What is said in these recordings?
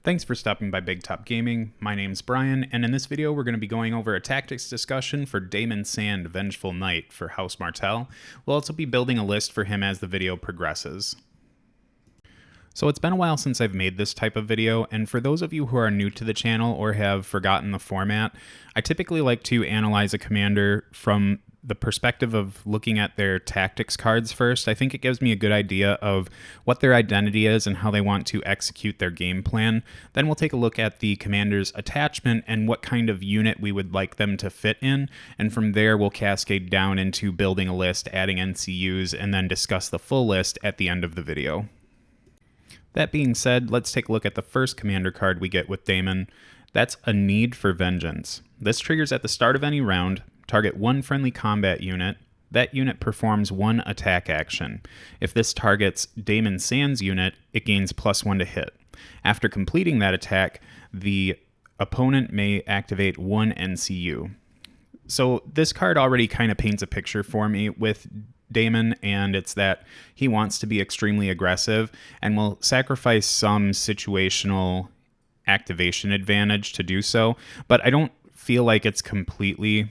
Thanks for stopping by Big Top Gaming. My name's Brian, and in this video we're going to be going over a tactics discussion for Daemon Sand, Vengeful Knight for House Martell. We'll also be building a list for him as the video progresses. So it's been a while since I've made this type of video, and for those of you who are new to the channel or have forgotten the format, I typically like to analyze a commander from the perspective of looking at their tactics cards first. I think it gives me a good idea of what their identity is and how they want to execute their game plan. Then we'll take a look at the commander's attachment and what kind of unit we would like them to fit in, and from there we'll cascade down into building a list, adding NCUs, and then discuss the full list at the end of the video. That being said, let's take a look at the first commander card we get with Daemon. That's a Need for Vengeance. This triggers at the start of any round. Target one friendly combat unit. That unit performs one attack action. If this targets Daemon Sand's unit, it gains +1 to hit. After completing that attack, the opponent may activate one NCU. So this card already kind of paints a picture for me with Daemon, and it's that he wants to be extremely aggressive and will sacrifice some situational activation advantage to do so, but I don't feel like it's completely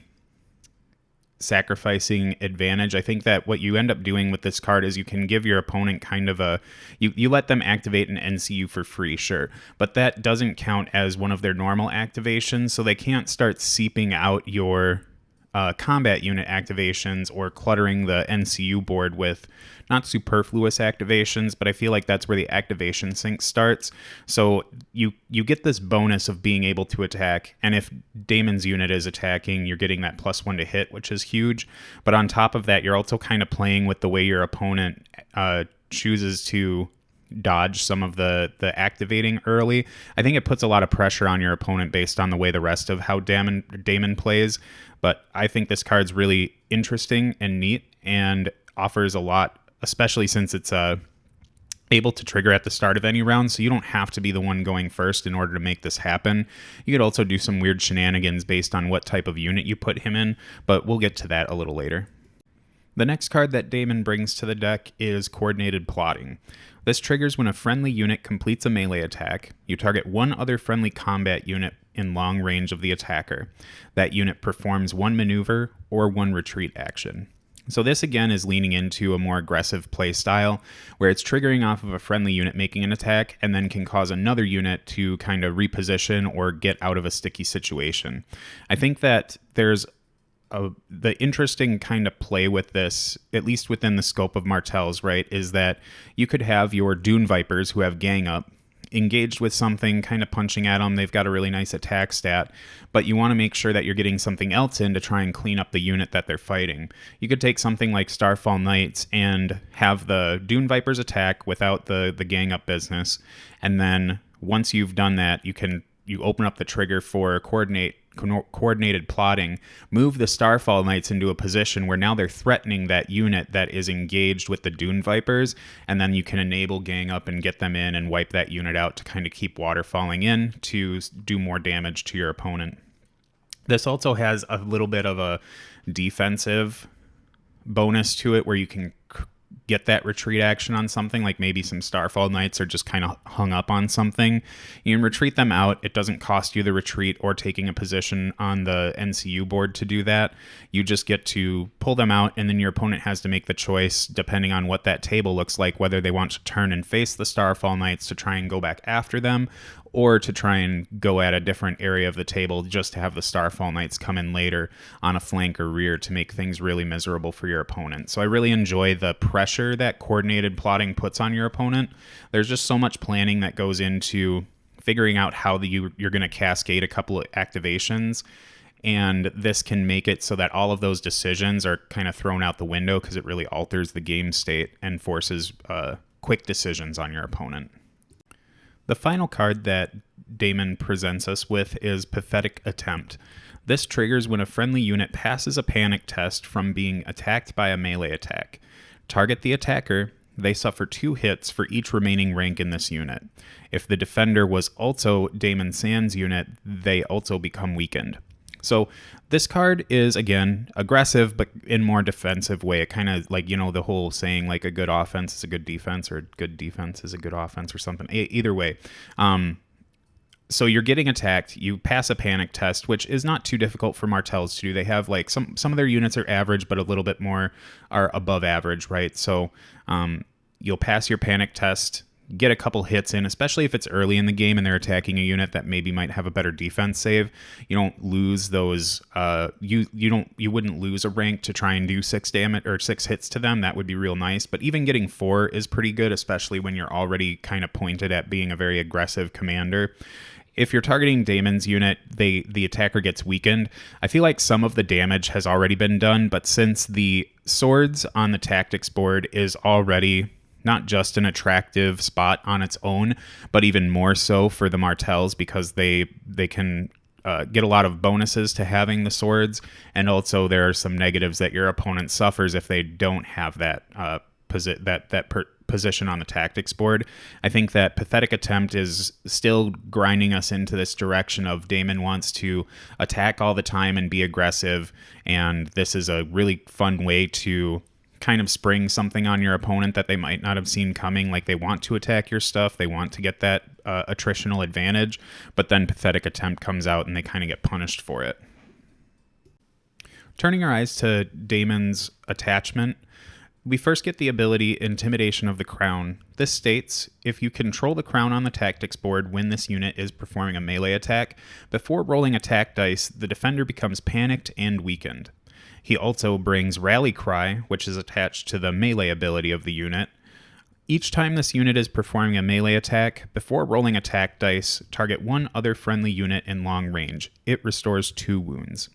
sacrificing advantage. I think that what you end up doing with this card is you can give your opponent kind of a, you let them activate an NCU for free, sure, but that doesn't count as one of their normal activations, so they can't start seeping out your combat unit activations or cluttering the NCU board with not superfluous activations, but I feel like that's where the activation sink starts. So you get this bonus of being able to attack, and if Daemon's unit is attacking, you're getting that +1 to hit, which is huge. But on top of that, you're also kind of playing with the way your opponent chooses to dodge some of the activating early. I think it puts a lot of pressure on your opponent based on the way the rest of how Daemon plays, but I think this card's really interesting and neat and offers a lot, especially since it's able to trigger at the start of any round, so you don't have to be the one going first in order to make this happen. You could also do some weird shenanigans based on what type of unit you put him in, but we'll get to that a little later. The next card that Daemon brings to the deck is Coordinated Plotting. This triggers when a friendly unit completes a melee attack. You target one other friendly combat unit in long range of the attacker. That unit performs one maneuver or one retreat action. So this again is leaning into a more aggressive play style where it's triggering off of a friendly unit making an attack and then can cause another unit to kind of reposition or get out of a sticky situation. I think that there's the interesting kind of play with this, at least within the scope of Martell's, right, is that you could have your Dune Vipers who have gang up, engaged with something, kind of punching at them. They've got a really nice attack stat, but you want to make sure that you're getting something else in to try and clean up the unit that they're fighting. You could take something like Starfall Knights and have the Dune Vipers attack without the gang up business, and then once you've done that, you open up the trigger for coordinated plotting, move the Starfall Knights into a position where now they're threatening that unit that is engaged with the Dune Vipers, and then you can enable gang up and get them in and wipe that unit out to kind of keep water falling in to do more damage to your opponent. This also has a little bit of a defensive bonus to it where you can get that retreat action on something, like maybe some Starfall Knights are just kind of hung up on something. You can retreat them out. It doesn't cost you the retreat or taking a position on the NCU board to do that. You just get to pull them out, and then your opponent has to make the choice, depending on what that table looks like, whether they want to turn and face the Starfall Knights to try and go back after them, or to try and go at a different area of the table just to have the Starfall Knights come in later on a flank or rear to make things really miserable for your opponent. So I really enjoy the pressure that coordinated plotting puts on your opponent. There's just so much planning that goes into figuring out how you're going to cascade a couple of activations, and this can make it so that all of those decisions are kind of thrown out the window because it really alters the game state and forces quick decisions on your opponent. The final card that Daemon presents us with is Pathetic Attempt. This triggers when a friendly unit passes a panic test from being attacked by a melee attack. Target the attacker. They suffer 2 hits for each remaining rank in this unit. If the defender was also Daemon Sand's unit, they also become weakened. So this card is, again, aggressive, but in more defensive way. It kind of like, you know, the whole saying like a good offense is a good defense, or a good defense is a good offense, or something. Either way, So you're getting attacked. You pass a panic test, which is not too difficult for Martells to do. They have like some of their units are average, but a little bit more are above average, right? So you'll pass your panic test, get a couple hits in, especially if it's early in the game and they're attacking a unit that maybe might have a better defense save. You don't lose those. You wouldn't lose a rank to try and do 6 damage or 6 hits to them. That would be real nice. But even getting 4 is pretty good, especially when you're already kind of pointed at being a very aggressive commander. If you're targeting Daemon's unit, the attacker gets weakened. I feel like some of the damage has already been done, but since the swords on the tactics board is already not just an attractive spot on its own, but even more so for the Martells because they can get a lot of bonuses to having the swords, and also there are some negatives that your opponent suffers if they don't have that position on the tactics board. I think that Pathetic Attempt is still grinding us into this direction of Daemon wants to attack all the time and be aggressive, and this is a really fun way to kind of spring something on your opponent that they might not have seen coming. Like they want to attack your stuff, they want to get that attritional advantage, but then Pathetic Attempt comes out and they kind of get punished for it. Turning our eyes to Daemon's attachment, we first get the ability Intimidation of the Crown. This states, if you control the crown on the tactics board when this unit is performing a melee attack, before rolling attack dice, the defender becomes panicked and weakened. He also brings Rally Cry, which is attached to the melee ability of the unit. Each time this unit is performing a melee attack, before rolling attack dice, target one other friendly unit in long range. It restores 2 wounds.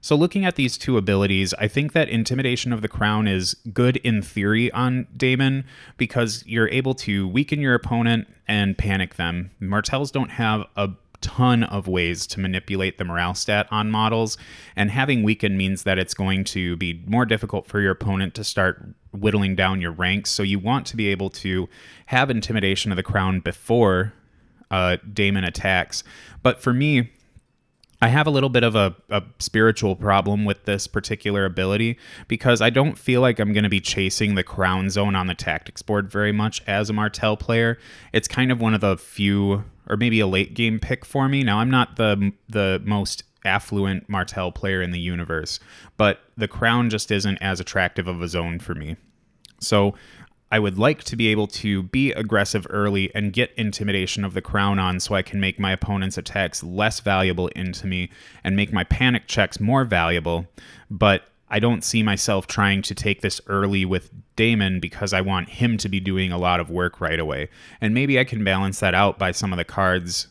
So looking at these 2 abilities, I think that Intimidation of the Crown is good in theory on Daemon because you're able to weaken your opponent and panic them. Martells don't have a ton of ways to manipulate the morale stat on models, and having weaken means that it's going to be more difficult for your opponent to start whittling down your ranks. So you want to be able to have Intimidation of the Crown before Daemon attacks. But for me, I have a little bit of a spiritual problem with this particular ability because I don't feel like I'm going to be chasing the crown zone on the tactics board very much as a Martell player. It's kind of one of the few, or maybe a late game pick for me. Now, I'm not the most affluent Martell player in the universe, but the crown just isn't as attractive of a zone for me. So I would like to be able to be aggressive early and get Intimidation of the Crown on so I can make my opponent's attacks less valuable into me and make my panic checks more valuable, but I don't see myself trying to take this early with Daemon because I want him to be doing a lot of work right away. And maybe I can balance that out by some of the cards,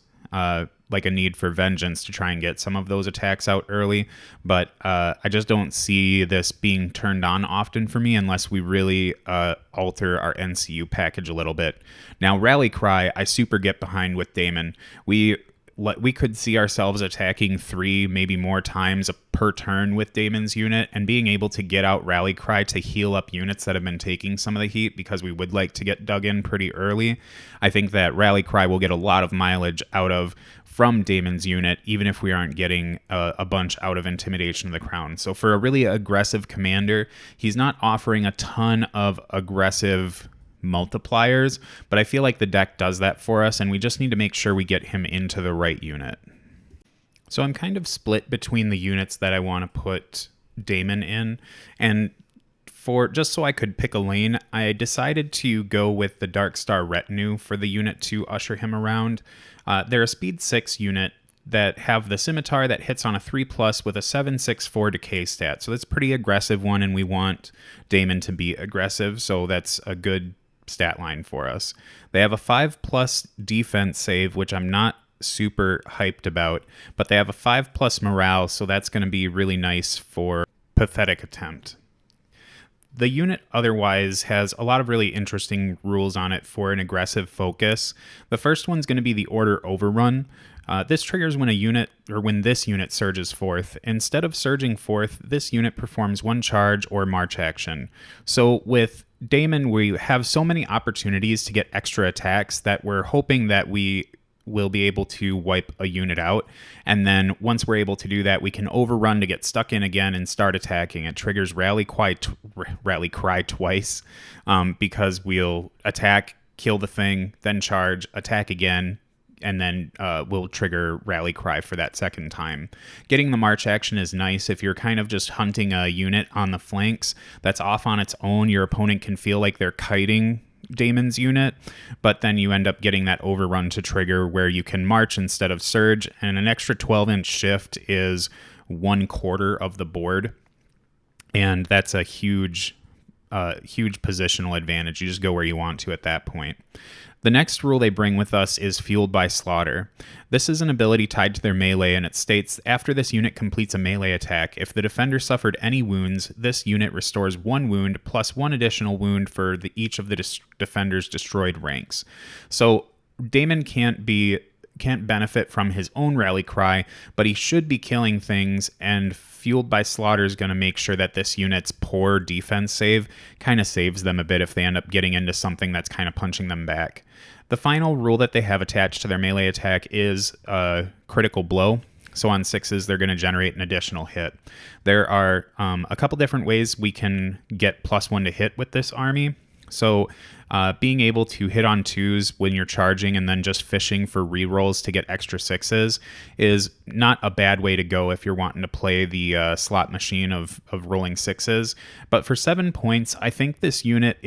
like a Need for Vengeance to try and get some of those attacks out early, but I just don't see this being turned on often for me unless we really alter our NCU package a little bit. Now, Rally Cry, I super get behind with Daemon. We could see ourselves attacking 3, maybe more times per turn with Daemon's unit, and being able to get out Rally Cry to heal up units that have been taking some of the heat because we would like to get dug in pretty early. I think that Rally Cry will get a lot of mileage out of from Daemon's unit, even if we aren't getting a bunch out of Intimidation of the Crown. So for a really aggressive commander, he's not offering a ton of aggressive multipliers, but I feel like the deck does that for us, and we just need to make sure we get him into the right unit. So I'm kind of split between the units that I want to put Daemon in, and for just so I could pick a lane, I decided to go with the Dark Star Retinue for the unit to usher him around. They're a speed 6 unit that have the scimitar that hits on a 3+ with a 7/6/4 decay stat. So that's a pretty aggressive one, and we want Daemon to be aggressive, so that's a good stat line for us. They have a 5+ defense save, which I'm not super hyped about, but they have a 5+ morale, so that's going to be really nice for Pathetic Attempt. The unit otherwise has a lot of really interesting rules on it for an aggressive focus. The first one's going to be the Order Overrun. This triggers when this unit surges forth. Instead of surging forth, this unit performs 1 charge or march action. So with Daemon, we have so many opportunities to get extra attacks that we're hoping that we will be able to wipe a unit out, and then once we're able to do that, we can overrun to get stuck in again and start attacking. It triggers Rally Cry twice because we'll attack, kill the thing, then charge, attack again, then will trigger Rally Cry for that second time. Getting the march action is nice if you're kind of just hunting a unit on the flanks that's off on its own. Your opponent can feel like they're kiting Daemon's unit, but then you end up getting that overrun to trigger where you can march instead of surge, and an extra 12-inch shift is 1/4 of the board, and that's a huge positional advantage. You just go where you want to at that point. The next rule they bring with us is Fueled by Slaughter. This is an ability tied to their melee, and it states, after this unit completes a melee attack, if the defender suffered any wounds, this unit restores 1 wound plus 1 additional wound for each of the defender's destroyed ranks. So Daemon can't benefit from his own Rally Cry, but he should be killing things, and Fueled by Slaughter is going to make sure that this unit's poor defense save kind of saves them a bit if they end up getting into something that's kind of punching them back. The final rule that they have attached to their melee attack is Critical Blow. So on 6s, they're going to generate an additional hit. There are a couple different ways we can get +1 to hit with this army. So being able to hit on 2s when you're charging and then just fishing for rerolls to get extra 6s is not a bad way to go if you're wanting to play the slot machine of rolling 6s. But for 7 points, I think this unit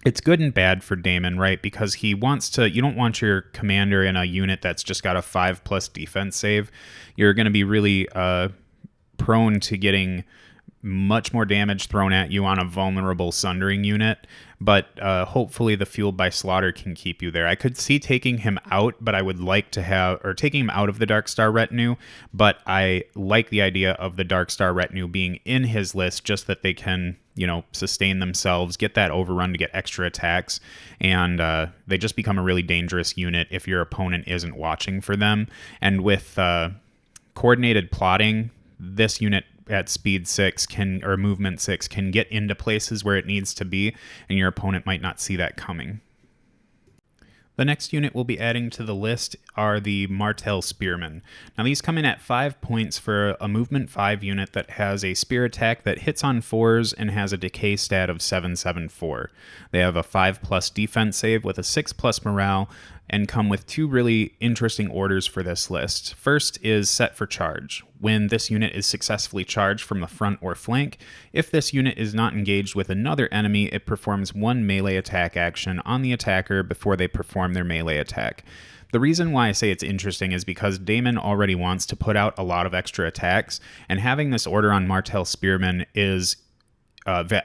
it's good and bad for Daemon, right? Because you don't want your commander in a unit that's just got a 5+ defense save. You're going to be really prone to getting much more damage thrown at you on a vulnerable Sundering unit, but hopefully the Fueled by Slaughter can keep you there. I could see taking him out, but I would like to taking him out of the Darkstar retinue, but I like the idea of the Darkstar retinue being in his list just that they can, sustain themselves, get that overrun to get extra attacks, and they just become a really dangerous unit if your opponent isn't watching for them. And with coordinated plotting, this unit at speed 6 or movement 6 can get into places where it needs to be, and your opponent might not see that coming. The next unit we'll be adding to the list are the Martell Spearman. Now these come in at 5 points for a movement 5 unit that has a spear attack that hits on 4s and has a decay stat of 774. They have a 5+ defense save with a 6+ morale, and come with 2 really interesting orders for this list. First is Set for Charge. When this unit is successfully charged from the front or flank, if this unit is not engaged with another enemy, it performs 1 melee attack action on the attacker before they perform their melee attack. The reason why I say it's interesting is because Daemon already wants to put out a lot of extra attacks, and having this order on Martell Spearman is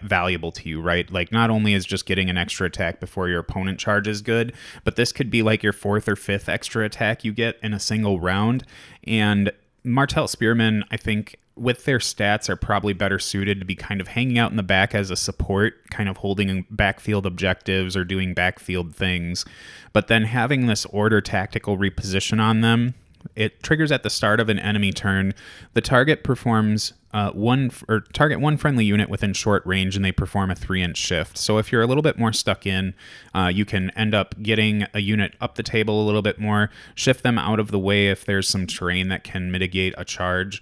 valuable to you, right? Like, not only is just getting an extra attack before your opponent charges good, but this could be like your 4th or 5th extra attack you get in a single round. And Martell Spearman, I think, with their stats, are probably better suited to be kind of hanging out in the back as a support, kind of holding backfield objectives or doing backfield things. But then having this order tactical reposition on them, it triggers at the start of an enemy turn. The target performs target one friendly unit within short range, and they perform a 3-inch shift. So if you're a little bit more stuck in, you can end up getting a unit up the table a little bit more, shift them out of the way if there's some terrain that can mitigate a charge.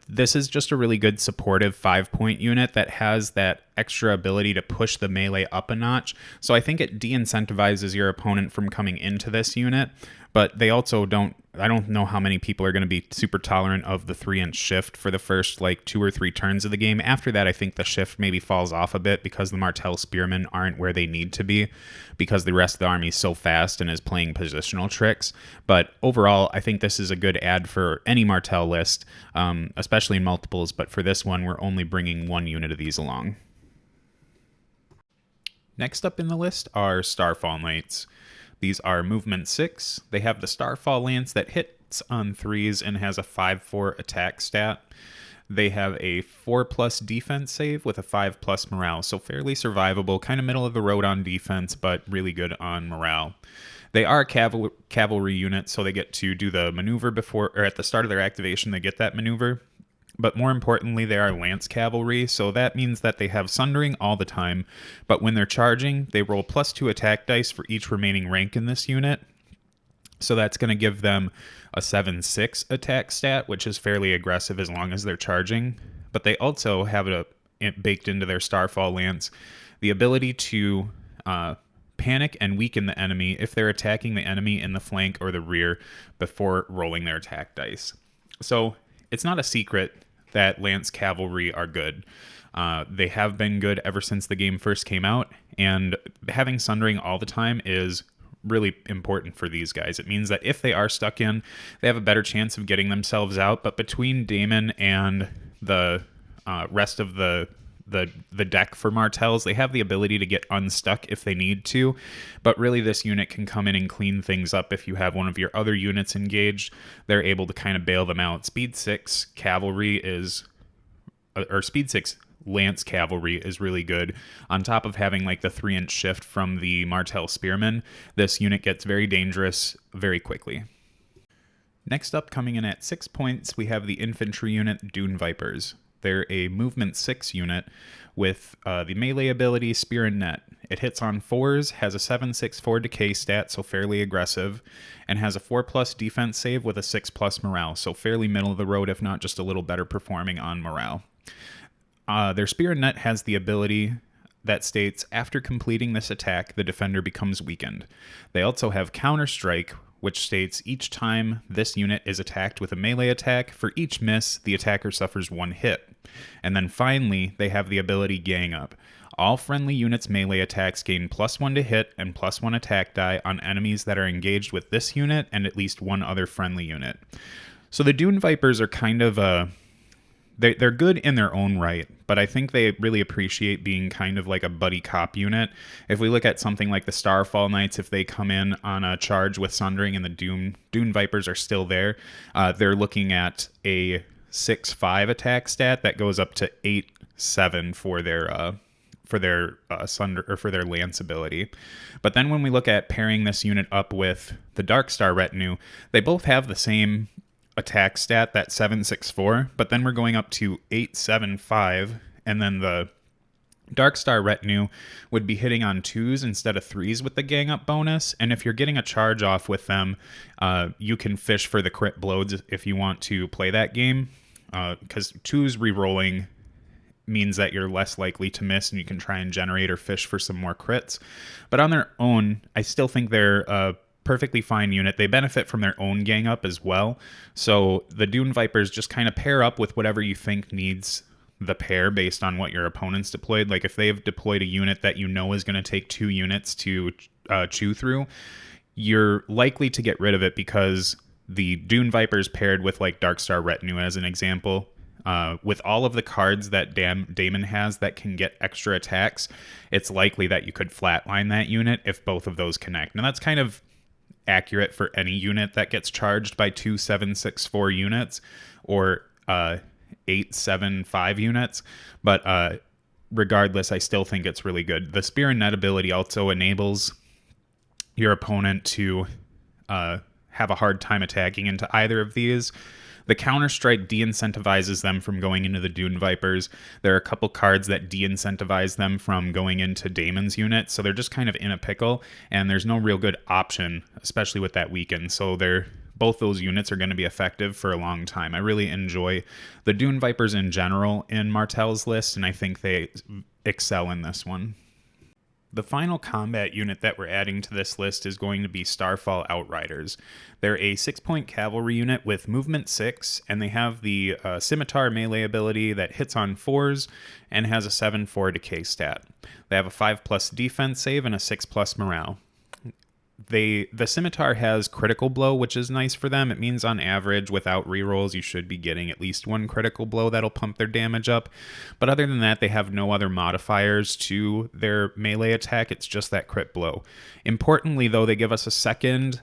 This is just a really good supportive 5-point unit that has that extra ability to push the melee up a notch. So I think it de-incentivizes your opponent from coming into this unit, but they also I don't know how many people are going to be super tolerant of the 3-inch shift for the first 2 or 3 turns of the game. After that, I think the shift maybe falls off a bit because the Martell Spearmen aren't where they need to be because the rest of the army is so fast and is playing positional tricks. But overall, I think this is a good add for any Martell list, especially in multiples. But for this one, we're only bringing 1 unit of these along. Next up in the list are Starfall Knights. These are movement 6. They have the Starfall Lance that hits on 3s and has a 5/4 attack stat. They have a 4+ defense save with a 5+ morale, so fairly survivable, kind of middle of the road on defense, but really good on morale. They are a cavalry unit, so they get to do the maneuver at the start of their activation, they get that maneuver. But more importantly, they are Lance Cavalry, so that means that they have Sundering all the time, but when they're charging, they roll +2 attack dice for each remaining rank in this unit. So that's going to give them a 7/6 attack stat, which is fairly aggressive as long as they're charging. But they also have it baked into their Starfall Lance, the ability to panic and weaken the enemy if they're attacking the enemy in the flank or the rear before rolling their attack dice. So it's not a secret that Lance Cavalry are good. They have been good ever since the game first came out, and having Sundering all the time is really important for these guys. It means that if they are stuck in, they have a better chance of getting themselves out. But between Daemon and the rest of the deck for Martells, they have the ability to get unstuck if they need to, but really this unit can come in and clean things up. If you have one of your other units engaged, they're able to kind of bail them out. Speed 6 Cavalry is, or Speed 6 Lance Cavalry is really good. On top of having like the 3-inch shift from the Martell Spearman, this unit gets very dangerous very quickly. Next up, coming in at 6 points, we have the infantry unit Dune Vipers. They're a movement 6 unit with the melee ability Spear and Net. It hits on 4s, has a 7/6/4 decay stat, so fairly aggressive, and has a 4+ defense save with a 6+ morale, so fairly middle of the road, if not just a little better performing on morale. Their Spear and Net has the ability that states, after completing this attack, the defender becomes weakened. They also have Counter Strike, which states each time this unit is attacked with a melee attack, for each miss, the attacker suffers 1 hit. And then finally, they have the ability Gang Up. All friendly units' melee attacks gain +1 to hit and +1 attack die on enemies that are engaged with this unit and at least one other friendly unit. So the Dune Vipers are kind of they're good in their own right, but I think they really appreciate being kind of like a buddy cop unit. If we look at something like the Starfall Knights, if they come in on a charge with Sundering and the Dune Vipers are still there, they're looking at a 6/5 attack stat that goes up to 8/7 for their Lance ability. But then when we look at pairing this unit up with the Darkstar Retinue, they both have the same attack stat, that 7/6/4, but then we're going up to 8/7/5, and then the Darkstar Retinue would be hitting on 2s instead of 3s with the Gang Up bonus, and if you're getting a charge off with them, you can fish for the crit blows if you want to play that game, because 2s rerolling means that you're less likely to miss and you can try and generate or fish for some more crits. But on their own, I still think they're perfectly fine unit. They benefit from their own gang up as well. So the Dune Vipers just kind of pair up with whatever you think needs the pair based on what your opponent's deployed. Like if they've deployed a unit that you know is going to take 2 units to chew through, you're likely to get rid of it because the Dune Vipers paired with like Darkstar Retinue as an example, with all of the cards that Daemon has that can get extra attacks, it's likely that you could flatline that unit if both of those connect. Now that's kind of accurate for any unit that gets charged by 2 7/6/4 units or 8/7/5 units, but regardless, I still think it's really good. The Spear and Net ability also enables your opponent to have a hard time attacking into either of these. The Counter-Strike de-incentivizes them from going into the Dune Vipers. There are a couple cards that de-incentivize them from going into Daemon's unit, so they're just kind of in a pickle, and there's no real good option, especially with that weaken. So both those units are going to be effective for a long time. I really enjoy the Dune Vipers in general in Martell's list, and I think they excel in this one. The final combat unit that we're adding to this list is going to be Starfall Out Riders. They're a 6-point cavalry unit with movement 6, and they have the scimitar melee ability that hits on 4s and has a 7/4 decay stat. They have a 5+ defense save and a 6+ morale. The scimitar has critical blow, which is nice for them. It means on average, without rerolls, you should be getting at least 1 critical blow that'll pump their damage up. But other than that, they have no other modifiers to their melee attack. It's just that crit blow. Importantly, though, they give us a second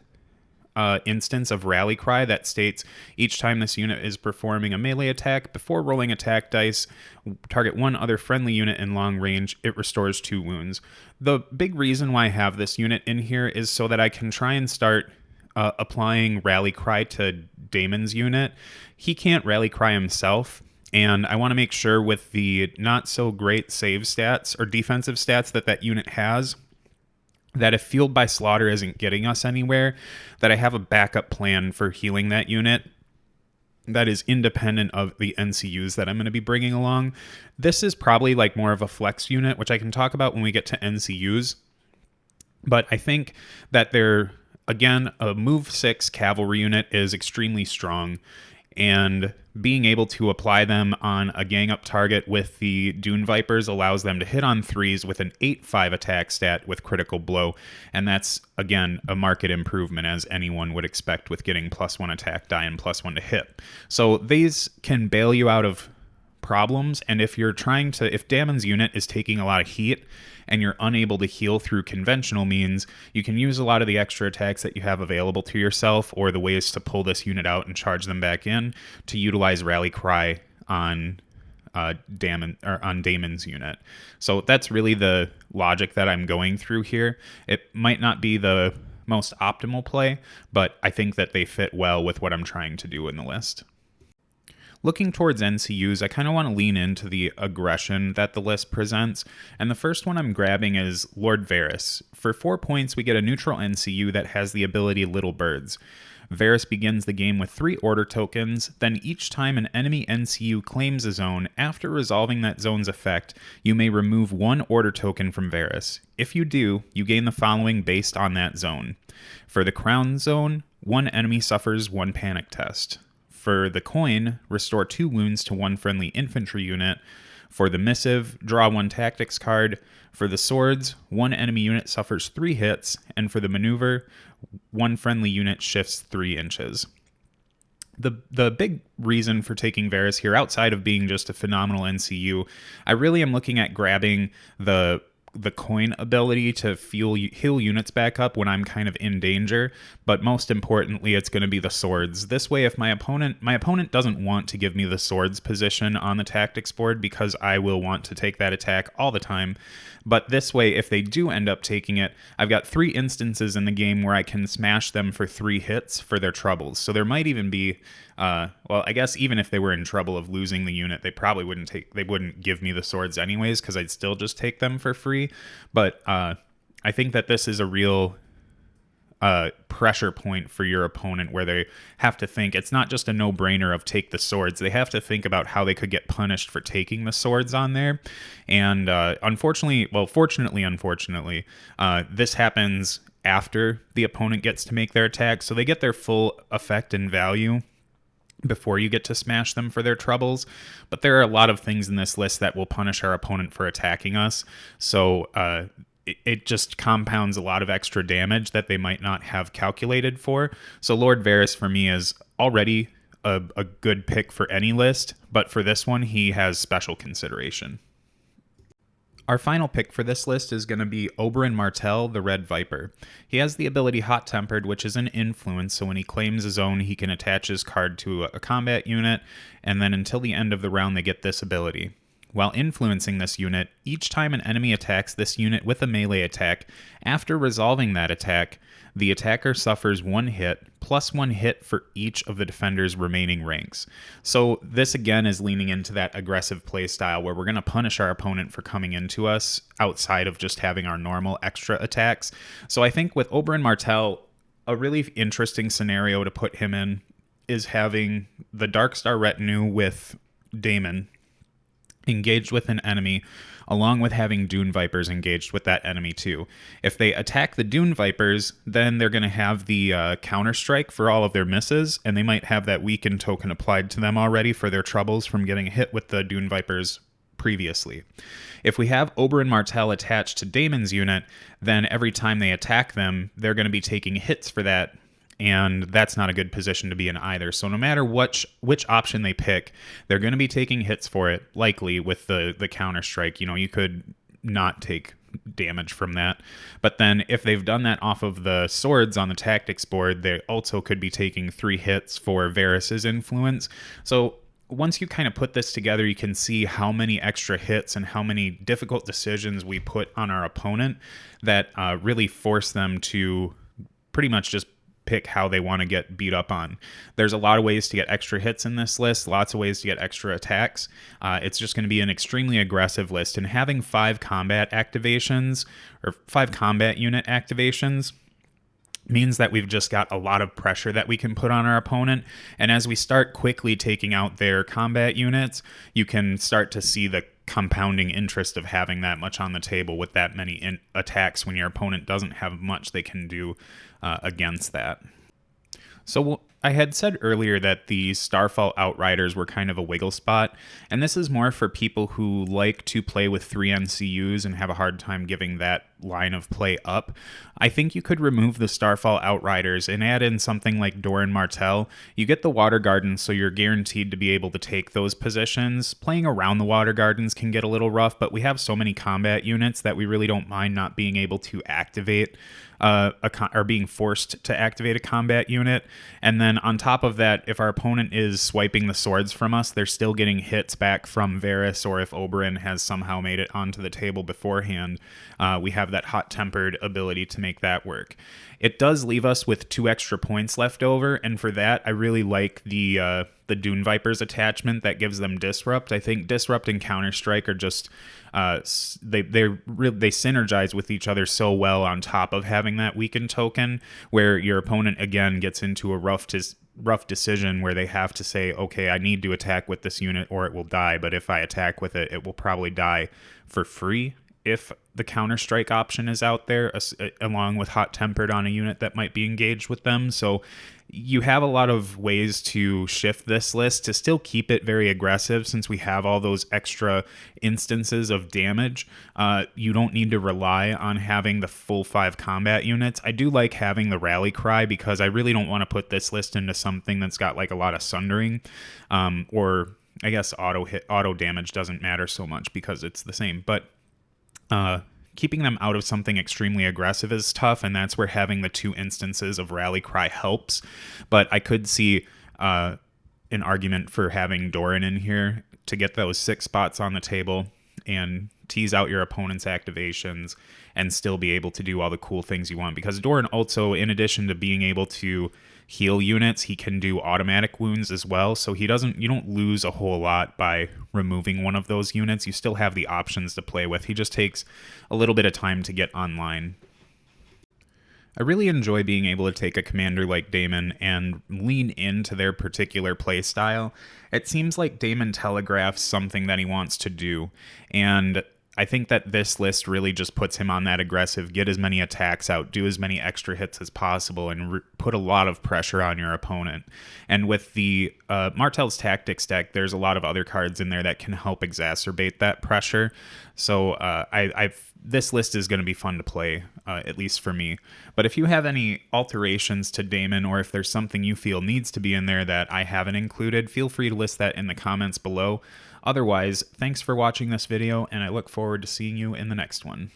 instance of Rally Cry that states each time this unit is performing a melee attack, before rolling attack dice, target 1 other friendly unit in long range, it restores 2 wounds. The big reason why I have this unit in here is so that I can try and start applying Rally Cry to Daemon's unit. He can't Rally Cry himself, and I want to make sure with the not so great save stats or defensive stats that unit has, that if Fueled by Slaughter isn't getting us anywhere, that I have a backup plan for healing that unit that is independent of the NCUs that I'm going to be bringing along. This is probably like more of a flex unit, which I can talk about when we get to NCUs. But I think that again, a move 6 cavalry unit is extremely strong, and being able to apply them on a gang up target with the Dune Vipers allows them to hit on 3s with an 8-5 attack stat with critical blow, and that's, again, a market improvement, as anyone would expect with getting +1 attack die and +1 to hit. So these can bail you out of problems, and if Daemon's unit is taking a lot of heat and you're unable to heal through conventional means, you can use a lot of the extra attacks that you have available to yourself, or the ways to pull this unit out and charge them back in, to utilize Rally Cry on Daemon's unit. So that's really the logic that I'm going through here. It might not be the most optimal play, but I think that they fit well with what I'm trying to do in the list. Looking towards NCUs, I kind of want to lean into the aggression that the list presents, and the first one I'm grabbing is Lord Varys. For 4 points, we get a neutral NCU that has the ability Little Birds. Varys begins the game with 3 order tokens, then each time an enemy NCU claims a zone, after resolving that zone's effect, you may remove 1 order token from Varys. If you do, you gain the following based on that zone. For the Crown Zone, 1 enemy suffers 1 panic test. For the coin, restore 2 wounds to 1 friendly infantry unit. For the missive, draw 1 tactics card. For the swords, 1 enemy unit suffers 3 hits. And for the maneuver, 1 friendly unit shifts 3 inches. The big reason for taking Varys here, outside of being just a phenomenal NCU, I really am looking at grabbing the coin ability to heal units back up when I'm kind of in danger, but most importantly, it's going to be the swords. This way, if my opponent doesn't want to give me the swords position on the tactics board, because I will want to take that attack all the time, but this way, if they do end up taking it, I've got 3 instances in the game where I can smash them for 3 hits for their troubles. So there might even be, well, I guess even if they were in trouble of losing the unit, they wouldn't give me the swords anyways, because I'd still just take them for free. But I think that this is a real pressure point for your opponent, where they have to think it's not just a no-brainer of take the swords. They have to think about how they could get punished for taking the swords on there. And unfortunately, this happens after the opponent gets to make their attack, so they get their full effect and value before you get to smash them for their troubles. But there are a lot of things in this list that will punish our opponent for attacking us, so it just compounds a lot of extra damage that they might not have calculated for. So Lord Varys for me is already a good pick for any list, but for this one, he has special consideration. Our final pick for this list is going to be Doran Martell, the Red Viper. He has the ability Hot Tempered, which is an influence, so when he claims a zone, he can attach his card to a combat unit, and then until the end of the round, they get this ability. While influencing this unit, each time an enemy attacks this unit with a melee attack, after resolving that attack, the attacker suffers 1 hit, plus 1 hit for each of the defender's remaining ranks. So this again is leaning into that aggressive playstyle where we're going to punish our opponent for coming into us outside of just having our normal extra attacks. So I think with Doran Martell, a really interesting scenario to put him in is having the Darkstar retinue with Daemon engaged with an enemy, along with having Dune Vipers engaged with that enemy too. If they attack the Dune Vipers, then they're going to have the counter strike for all of their misses, and they might have that weakened token applied to them already for their troubles from getting hit with the Dune Vipers previously. If we have Doran Martell attached to Daemon's unit, then every time they attack them, they're going to be taking hits for that, and that's not a good position to be in either. So no matter which option they pick, they're going to be taking hits for it, likely with the counter-strike. You know, you could not take damage from that. But then if they've done that off of the swords on the tactics board, they also could be taking 3 hits for Varys' influence. So once you kind of put this together, you can see how many extra hits and how many difficult decisions we put on our opponent that really force them to pretty much just pick how they want to get beat up on. There's a lot of ways to get extra hits in this list, lots of ways to get extra attacks. It's just going to be an extremely aggressive list, and having 5 combat activations or 5 combat unit activations means that we've just got a lot of pressure that we can put on our opponent. And as we start quickly taking out their combat units, you can start to see the compounding interest of having that much on the table with that many attacks when your opponent doesn't have much they can do against that. So I had said earlier that the Starfall Out Riders were kind of a wiggle spot, and this is more for people who like to play with 3 NCUs and have a hard time giving that line of play up. I think you could remove the Starfall Out Riders and add in something like Doran Martell. You get the Water Gardens, so you're guaranteed to be able to take those positions. Playing around the Water Gardens can get a little rough, but we have so many combat units that we really don't mind not being able to activate or being forced to activate a combat unit. And then on top of that, if our opponent is swiping the swords from us, they're still getting hits back from Varys, or if Oberyn has somehow made it onto the table beforehand, we have that hot-tempered ability to make that work. It does leave us with 2 extra points left over, and for that, I really like the Dune Vipers attachment that gives them Disrupt. I think Disrupt and Counterstrike are just they synergize with each other so well on top of having that weakened token, where your opponent again gets into a rough decision where they have to say, okay, I need to attack with this unit or it will die, but if I attack with it, it will probably die for free if the Counter-Strike option is out there, along with Hot Tempered on a unit that might be engaged with them. So you have a lot of ways to shift this list to still keep it very aggressive, since we have all those extra instances of damage. You don't need to rely on having the full 5 combat units. I do like having the Rally Cry, because I really don't want to put this list into something that's got like a lot of Sundering, or I guess auto damage doesn't matter so much because it's the same. But keeping them out of something extremely aggressive is tough, and that's where having the 2 instances of Rally Cry helps. But I could see an argument for having Doran in here to get those 6 spots on the table and tease out your opponent's activations and still be able to do all the cool things you want. Because Doran also, in addition to being able to heal units, he can do automatic wounds as well, so you don't lose a whole lot by removing one of those units. You still have the options to play with. He just takes a little bit of time to get online. I really enjoy being able to take a commander like Daemon and lean into their particular playstyle. It seems like Daemon telegraphs something that he wants to do, and I think that this list really just puts him on that aggressive, get as many attacks out, do as many extra hits as possible, and put a lot of pressure on your opponent. And with the Martell's Tactics deck, there's a lot of other cards in there that can help exacerbate that pressure. So this list is going to be fun to play, at least for me. But if you have any alterations to Daemon, or if there's something you feel needs to be in there that I haven't included, feel free to list that in the comments below. Otherwise, thanks for watching this video, and I look forward to seeing you in the next one.